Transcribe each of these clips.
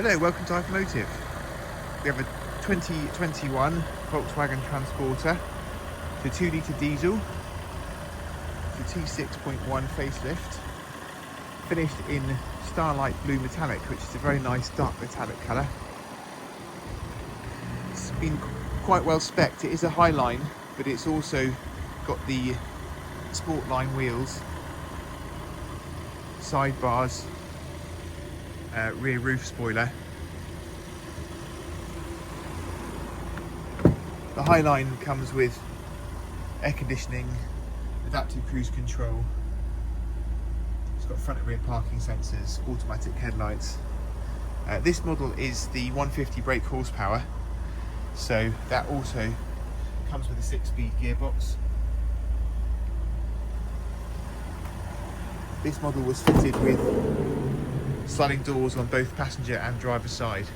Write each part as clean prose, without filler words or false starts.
Hello, welcome to Multimedia. We have a 2021 Volkswagen Transporter. It's a 2-litre diesel. It's a T6.1 facelift. Finished in Starlight Blue metallic, which is a very nice dark metallic colour. It's been quite well spec'd. It is a Highline, but it's also got the Sportline wheels, sidebars, rear roof spoiler. The Highline comes with air conditioning, adaptive cruise control. It's got front and rear parking sensors, automatic headlights. This model is the 150 brake horsepower, so that also comes with a 6-speed gearbox. This model was fitted with sliding doors on both passenger and driver side,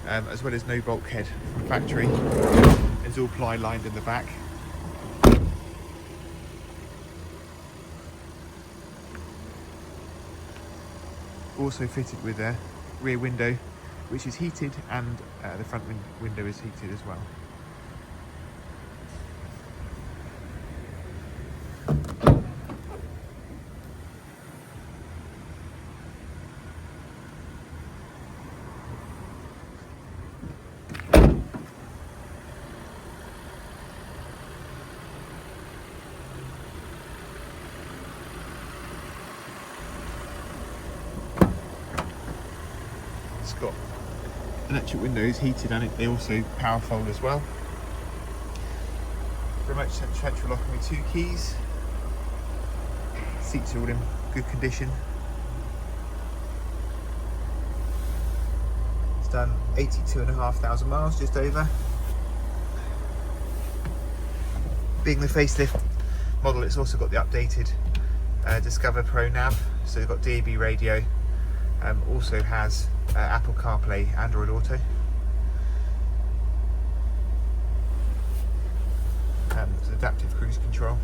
as well as no bulkhead from factory. It's all ply lined in the back. Also fitted with a rear window, which is heated, and the front window is heated as well. It's got electric windows, heated, and they also power fold as well. Remote central locking with 2 keys. Seats are all in good condition. It's done 82,500 miles, just over. Being the facelift model, it's also got the updated Discover Pro nav, so they've got DAB radio. Also has Apple CarPlay, Android Auto. It's adaptive cruise control.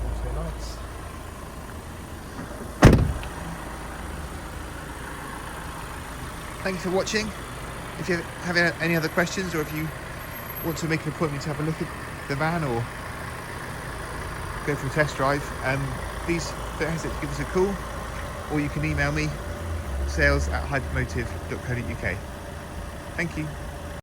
Auto lights. Thank you for watching. If you have any other questions, or if you want to make an appointment to have a look at the van or go for a test drive, please don't hesitate to give us a call, or you can email me, sales@hypermotive.co.uk. Thank you.